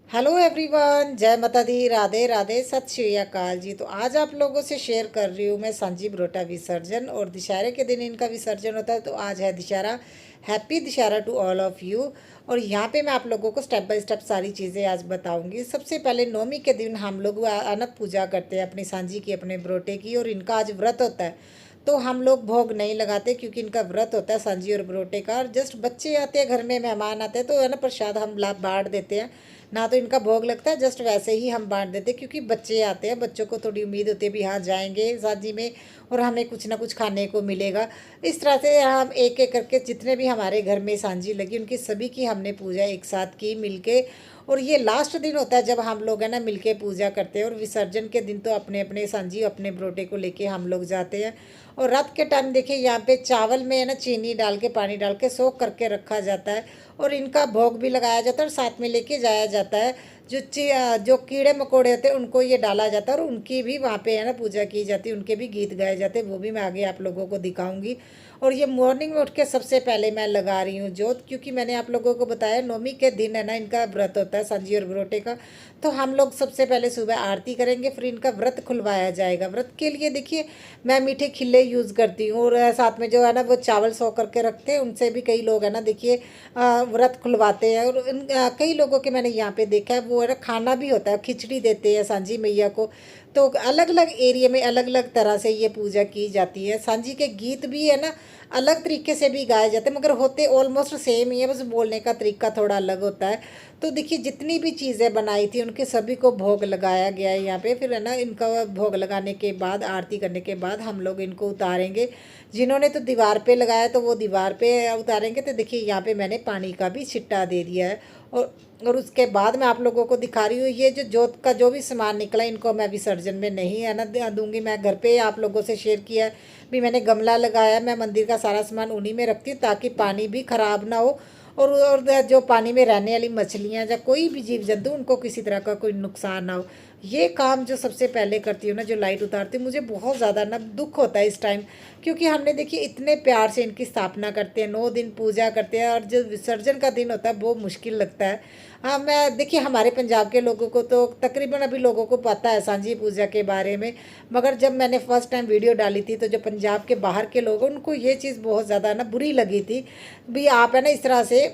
Hello everyone, जय माता दी, राधे राधे, सत श्री अकाल जी। तो आज आप लोगों से शेयर कर रही हूँ मैं सांझी बरोटा विसर्जन। और दशहरे के दिन इनका विसर्जन होता है, तो आज है Dussehra. Happy Dussehra to all of you. और यहाँ पे मैं आप लोगों को स्टेप बाय स्टेप सारी चीज़ें आज बताऊंगी। सबसे पहले नवमी के दिन हम लोग अनंत पूजा करते हैं अपनी सांझी की, अपने बरोटे की। और इनका आज व्रत होता है, तो हम लोग भोग नहीं लगाते क्योंकि इनका व्रत होता है सांझी और बरोटे का। और जस्ट बच्चे आते हैं, घर में मेहमान आते हैं, तो है ना, प्रसाद हम लाभ बांट देते हैं। ना तो इनका भोग लगता है, जस्ट वैसे ही हम बांट देते हैं क्योंकि बच्चे आते हैं, बच्चों को थोड़ी उम्मीद होती है भी हाँ जाएंगे शादी में और हमें कुछ ना कुछ खाने को मिलेगा। इस तरह से हम एक एक करके जितने भी हमारे घर में सांझी लगी उनकी सभी की हमने पूजा एक साथ की मिलके। और ये लास्ट दिन होता है जब हम लोग है ना मिलके पूजा करते हैं। और विसर्जन के दिन तो अपने अपने सांझी अपने बरोटे को लेके हम लोग जाते हैं। और रात के टाइम देखिए यहाँ पे चावल में है ना चीनी डाल के पानी डाल के सोख करके रखा जाता है। और इनका भोग भी लगाया जाता है और साथ में लेके जाया जाता है। जो कीड़े मकोड़े होते हैं उनको ये डाला जाता है और उनकी भी वहाँ पे है ना पूजा की जाती है, उनके भी गीत गाए जाते हैं, वो भी मैं आगे आप लोगों को दिखाऊंगी। और ये मॉर्निंग में उठ के सबसे पहले मैं लगा रही हूँ जोत, क्योंकि मैंने आप लोगों को बताया नवमी के दिन है ना इनका व्रत होता है सांझी और बरोटे का। तो हम लोग सबसे पहले सुबह आरती करेंगे, फिर इनका व्रत खुलवाया जाएगा। व्रत के लिए देखिए मैं मीठे खिल्ले यूज़ करती हूँ। और साथ में जो है ना वो चावल सो करके रखते हैं, उनसे भी कई लोग है ना देखिए व्रत खुलवाते हैं। और कई लोगों के मैंने यहाँ पे देखा है वो है ना खाना भी होता है, खिचड़ी देते हैं सांझी मैया को। तो अलग अलग एरिया में अलग अलग तरह से ये पूजा की जाती है। सांझी के गीत भी है ना अलग तरीके से भी गाए जाते हैं, मगर होते ऑलमोस्ट सेम ही है, बस बोलने का तरीका थोड़ा अलग होता है। तो देखिए जितनी भी चीज़ें बनाई थी उनके सभी को भोग लगाया गया है यहाँ पे। फिर है ना इनका भोग लगाने के बाद आरती करने के बाद हम लोग इनको उतारेंगे। जिन्होंने तो दीवार पे लगाया तो वो दीवार पे उतारेंगे। तो देखिए यहाँ पे मैंने पानी का भी छिट्टा दे दिया है। और उसके बाद मैं आप लोगों को दिखा रही हूँ ये जो जोत का जो भी सामान निकला इनको मैं विसर्जन में नहीं है ना दूंगी। मैं घर पे आप लोगों से शेयर किया है भी, मैंने गमला लगाया, मैं मंदिर का सारा सामान उन्हीं में रखती हूँ ताकि पानी भी खराब ना हो। और जो पानी में रहने वाली मछलियाँ या कोई भी जीव जंतु उनको किसी तरह का कोई नुकसान ना हो। ये काम जो सबसे पहले करती हूँ ना, जो लाइट उतारती हूँ, मुझे बहुत ज़्यादा ना दुख होता है इस टाइम। क्योंकि हमने देखिए इतने प्यार से इनकी स्थापना करते हैं, 9 दिन पूजा करते हैं, और जो विसर्जन का दिन होता है वो मुश्किल लगता है। हाँ, मैं देखिए हमारे पंजाब के लोगों को तो तकरीबन अभी लोगों को पता है सांझी पूजा के बारे में। मगर जब मैंने फर्स्ट टाइम वीडियो डाली थी तो जो पंजाब के बाहर के लोग हैं उनको ये चीज़ बहुत ज़्यादा ना बुरी लगी थी भी, आप है ना इस तरह से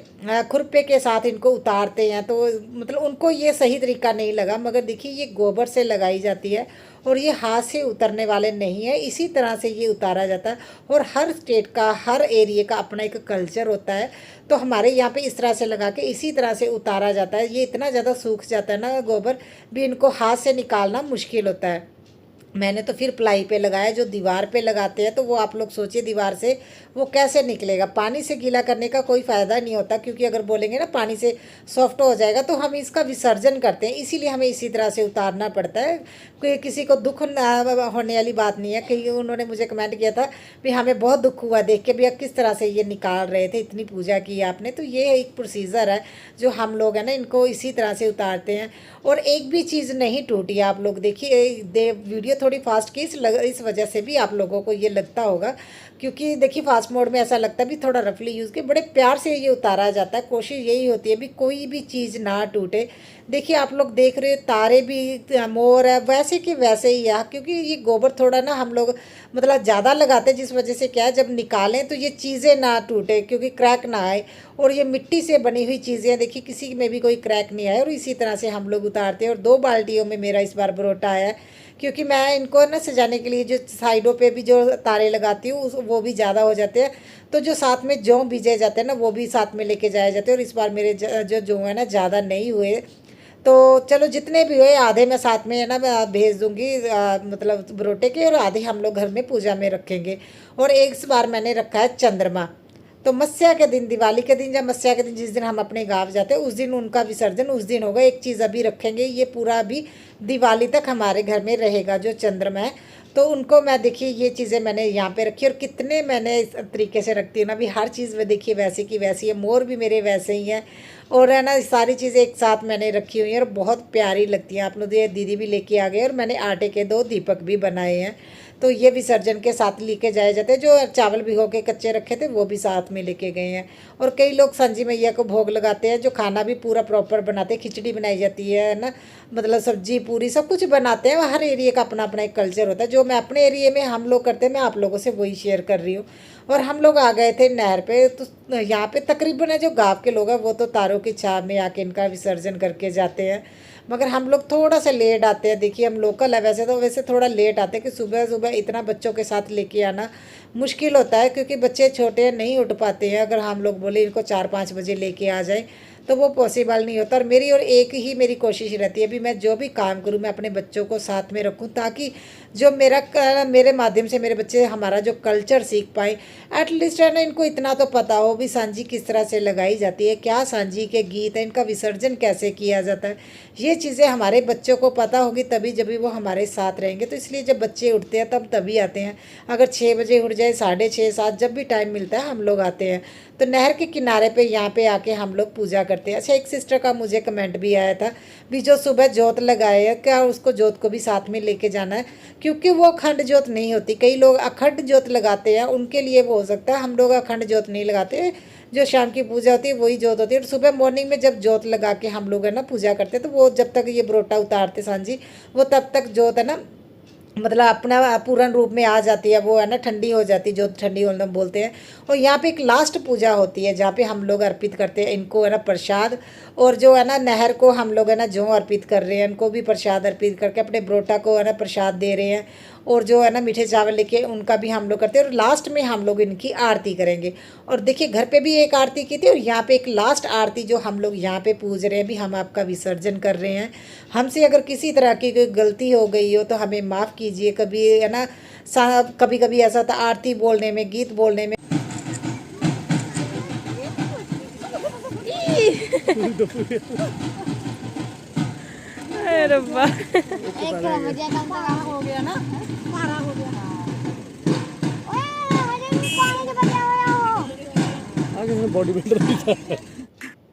खुरपे के साथ इनको उतारते हैं। तो मतलब उनको ये सही तरीका नहीं लगा। मगर देखिए ये गोबर से लगाई जाती है और ये हाथ से उतरने वाले नहीं है, इसी तरह से ये उतारा जाता है। और हर स्टेट का हर एरिया का अपना एक कल्चर होता है। तो हमारे यहाँ पे इस तरह से लगा के इसी तरह से उतारा जाता है। ये इतना ज़्यादा सूख जाता है ना गोबर भी, इनको हाथ से निकालना मुश्किल होता है। मैंने तो फिर प्लाई पे लगाया, जो दीवार पे लगाते हैं तो वो आप लोग सोचिए दीवार से वो कैसे निकलेगा। पानी से गीला करने का कोई फ़ायदा नहीं होता, क्योंकि अगर बोलेंगे ना पानी से सॉफ्ट हो जाएगा तो हम इसका विसर्जन करते हैं, इसीलिए हमें इसी तरह से उतारना पड़ता है। कोई किसी को दुख होने वाली बात नहीं है। कहीं उन्होंने मुझे कमेंट किया था भी हमें बहुत दुख हुआ देख के भी, किस तरह से ये निकाल रहे थे, इतनी पूजा की आपने। तो ये एक प्रोसीजर है जो हम लोग हैं ना इनको इसी तरह से उतारते हैं। और एक भी चीज़ नहीं टूटी। आप लोग देखिए वीडियो थोड़ी फास्ट की इस वजह से भी आप लोगों को ये लगता होगा, क्योंकि देखिए फास्ट मोड में ऐसा लगता है भी थोड़ा रफली यूज़ के बड़े प्यार से ये उतारा जाता है। कोशिश यही होती है भी कोई भी चीज़ ना टूटे। देखिए आप लोग देख रहे हो तारे भी, मोर है, वैसे कि वैसे ही है। क्योंकि ये गोबर थोड़ा ना हम लोग मतलब ज़्यादा लगाते हैं, जिस वजह से क्या है जब निकालें तो ये चीज़ें ना टूटे, क्योंकि क्रैक ना आए। और ये मिट्टी से बनी हुई चीज़ें देखिए किसी में भी कोई क्रैक नहीं आए। और इसी तरह से हम लोग उतारते हैं। और 2 बाल्टियों में मेरा इस बार बरोटा आया है, क्योंकि मैं इनको ना सजाने के लिए जो साइडों पे भी जो तारे लगाती हूँ वो भी ज़्यादा हो जाते हैं। तो जो साथ में जौ बीजे जाते हैं ना वो भी साथ में लेके जाए जाते हैं। और इस बार मेरे जो जौ है ना ज़्यादा नहीं हुए। तो चलो जितने भी हुए आधे मैं साथ में है ना मैं भेज दूंगी, मतलब बरोटे के, और आधे हम लोग घर में पूजा में रखेंगे। और एक इस बार मैंने रखा है चंद्रमा। तो मस्या के दिन, दिवाली के दिन या मस्या के दिन जिस दिन हम अपने गांव जाते हैं उस दिन उनका विसर्जन उस दिन होगा। एक चीज़ अभी रखेंगे, ये पूरा अभी दिवाली तक हमारे घर में रहेगा जो चंद्रमा है। तो उनको मैं देखिए ये चीज़ें मैंने यहाँ पे रखी। और कितने मैंने इस तरीके से रखती हूँ ना भी, हर चीज़ में देखिए वैसे की वैसी है। मोर भी मेरे वैसे ही हैं। और है ना सारी चीज़ें एक साथ मैंने रखी हुई हैं और बहुत प्यारी लगती हैं। आप लोग ये दीदी भी लेके आ गए। और मैंने आटे के 2 दीपक भी बनाए हैं। तो ये विसर्जन के साथ लेके जाए जाते हैं। जो चावल भिगो के कच्चे रखे थे वो भी साथ में लेके गए हैं। और कई लोग सांझी मैया को भोग लगाते हैं, जो खाना भी पूरा प्रॉपर बनाते हैं, खिचड़ी बनाई जाती है ना, मतलब सब्जी पूरी सब कुछ बनाते हैं। हर एरिया का अपना अपना एक कल्चर होता है। जो मैं अपने एरिया में हम लोग करते हैं, मैं आप लोगों से वही शेयर कर रही हूँ। और हम लोग आ गए थे नहर पे, तो यहाँ पे तकरीबन जो गाँव के लोग हैं वो तो तारों की छाव में आके इनका विसर्जन करके जाते हैं, मगर हम लोग थोड़ा सा लेट आते हैं। देखिए हम लोकल है वैसे, तो वैसे थोड़ा लेट आते हैं कि सुबह सुबह इतना बच्चों के साथ लेके आना मुश्किल होता है, क्योंकि बच्चे छोटे हैं, नहीं उठ पाते हैं। अगर हम लोग बोले इनको 4-5 बजे लेके आ जाए तो वो पॉसिबल नहीं होता। और एक ही मेरी कोशिश रहती है, अभी मैं जो भी काम करूँ मैं अपने बच्चों को साथ में रखूँ, ताकि जो मेरे माध्यम से मेरे बच्चे हमारा जो कल्चर सीख पाए। एटलीस्ट है ना, इनको इतना तो पता हो भी सांझी किस तरह से लगाई जाती है, क्या सांझी के गीत हैं, इनका विसर्जन कैसे किया जाता है। ये चीज़ें हमारे बच्चों को पता होगी तभी जब भी वो हमारे साथ रहेंगे। तो इसलिए जब बच्चे उठते हैं तब तभी आते हैं। अगर 6 बजे उठ जाए, 6:30-7, जब भी टाइम मिलता है हम लोग आते हैं। तो नहर के किनारे पे यहाँ पे आके हम लोग पूजा करते हैं। अच्छा, एक सिस्टर का मुझे कमेंट भी आया था भी, जो सुबह जोत लगाए है क्या उसको जोत को भी साथ में लेके जाना है, क्योंकि वो अखंड जोत नहीं होती। कई लोग अखंड जोत लगाते हैं, उनके लिए वो हो सकता है। हम लोग अखंड जोत नहीं लगाते, जो शाम की पूजा होती है वही जोत होती है। और सुबह मॉर्निंग में जब जोत लगा के हम लोग है ना पूजा करते हैं, तो वो जब तक ये बरोटा उतारते सांझी, वो तब तक जोत है ना, मतलब अपना पूर्ण रूप में आ जाती है। वो है ना ठंडी हो जाती है, जो ठंडी होना बोलते हैं। और यहाँ पे एक लास्ट पूजा होती है जहाँ पे हम लोग अर्पित करते हैं इनको है ना प्रसाद। और जो है ना नहर को हम लोग है ना जो अर्पित कर रहे हैं, उनको भी प्रसाद अर्पित करके अपने ब्रोटा को है ना प्रसाद दे रहे हैं। और जो है ना मीठे चावल लेके उनका भी हम लोग करते हैं। और लास्ट में हम लोग इनकी आरती करेंगे। और देखिए घर पे भी एक आरती की थी, और यहाँ पे एक लास्ट आरती जो हम लोग यहाँ पे पूज रहे हैं भी, हम आपका विसर्जन कर रहे हैं। हमसे अगर किसी तरह की कोई गलती हो गई हो तो हमें माफ़ कीजिए। कभी है ना कभी कभी ऐसा होता आरती बोलने में, गीत बोलने में। अरे रब्बा, हो गया ना, मारा हो गया। ओए मुझे भी पानी से बचा हुआ हो। आगे मैं बॉडी बिल्डर भी था।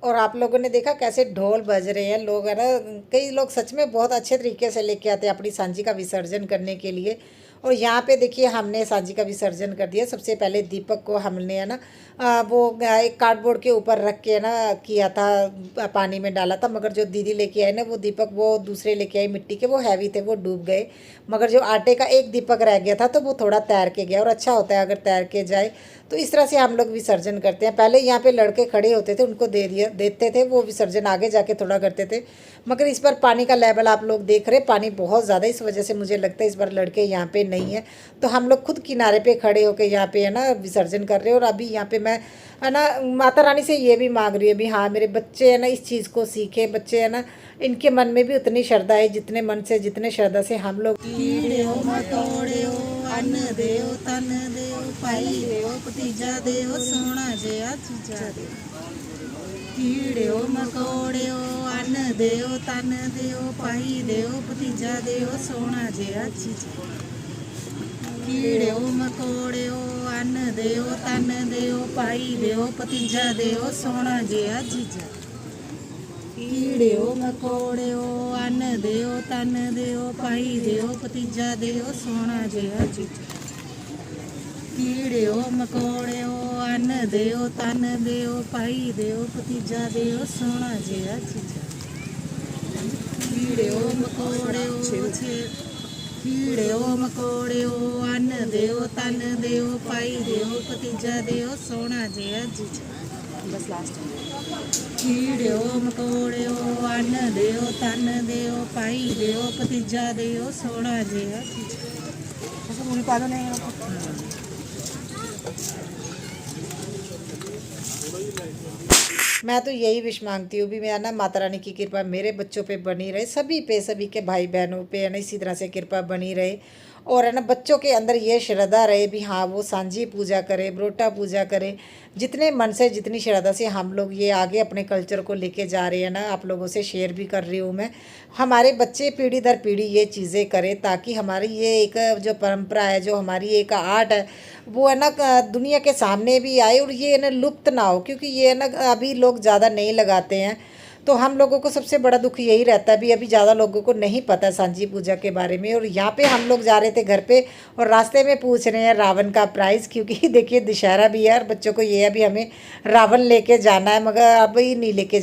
और आप लोगों ने देखा कैसे ढोल बज रहे हैं, लोग है ना, कई लोग सच में बहुत अच्छे तरीके से लेके आते हैं अपनी सांझी का विसर्जन करने के लिए। और यहाँ पे देखिए हमने सांझी का विसर्जन कर दिया। सबसे पहले दीपक को हमने है ना एक कार्डबोर्ड के ऊपर रख के ना किया था, पानी में डाला था। मगर जो दीदी लेके आए ना वो दीपक, वो दूसरे लेके आई मिट्टी के, वो हैवी थे, वो डूब गए। मगर जो आटे का एक दीपक रह गया था तो वो थोड़ा तैर के गया। और अच्छा होता है अगर तैर के जाए। तो इस तरह से हम लोग विसर्जन करते हैं। पहले यहाँ पे लड़के खड़े होते थे, उनको देते थे, वो विसर्जन आगे जाके थोड़ा करते थे। मगर इस बार पानी का लेवल आप लोग देख रहे, पानी बहुत ज़्यादा, इस वजह से मुझे लगता है इस बार लड़के यहाँ पे नहीं है। तो हम लोग खुद किनारे पे खड़े होकर यहाँ पे है ना विसर्जन कर रहे हैं। और अभी यहाँ पे मैं है ना माता रानी से ये भी मांग रही हूँ भी, हाँ मेरे बच्चे है ना इस चीज़ को सीखे। बच्चे है ना, इनके मन में भी उतनी श्रद्धा है जितने मन से, जितने श्रद्धा से हम लोग। कीड़ो मकोड़ो अन्न देओ तन देओ पाई देओ भतीजा देओ सोना जया चीजा देओ। कीड़ो मकोड़ो अन्न देओ तन देओ पाई देओ भतीजा देओ सोना जया चीजा। कीड़ो मकोड़ो अन्न देओ तन देओ पाई देओ भतीजा देओ सोना जया चीजा। कीड़ो मकोड़ो अन्न देओ तन देओ पाई देओ भतीजा देओ सोना जया चीजा। कीड़ो मकोड़ो अन्न देओ तन देओ पाई देओ भतीजा देओ सोना जया चीजा। कीड़ो मकोड़ो कीड़ो मकोड़ो अन्न देओ तन देओ पाई देओ भतीजा देओ सोना जया चीजा। बस लास्ट कीड़ो मकोड़ो अन्न देओ तन देओ पाई देओ भतीजा देओ सोना जया चीजा। ऐसा पूरी पालो नहीं मैं तो यही विश मांगती हूँ भी, मैं ना माता रानी की कृपा मेरे बच्चों पे बनी रहे, सभी पे, सभी के भाई बहनों पे है ना इसी तरह से कृपा बनी रहे। और है ना बच्चों के अंदर ये श्रद्धा रहे भी, हाँ वो सांझी पूजा करे, ब्रोटा पूजा करे। जितने मन से, जितनी श्रद्धा से हम लोग ये आगे अपने कल्चर को लेके जा रहे हैं ना, आप लोगों से शेयर भी कर रही हूँ मैं। हमारे बच्चे पीढ़ी दर पीढ़ी ये चीज़ें करें, ताकि हमारी ये एक जो परंपरा है, जो हमारी एक आर्ट है, वो है ना दुनिया के सामने भी आए और ये है ना लुप्त ना हो। क्योंकि ये है ना अभी लोग ज़्यादा नहीं लगाते हैं। तो हम लोगों को सबसे बड़ा दुख यही रहता है भी अभी ज़्यादा लोगों को नहीं पता सांझी पूजा के बारे में। और यहाँ पे हम लोग जा रहे थे घर पे और रास्ते में पूछ रहे हैं रावण का प्राइस, क्योंकि देखिए दशहरा भी है और बच्चों को ये है भी हमें रावण लेके जाना है, मगर अभी नहीं लेके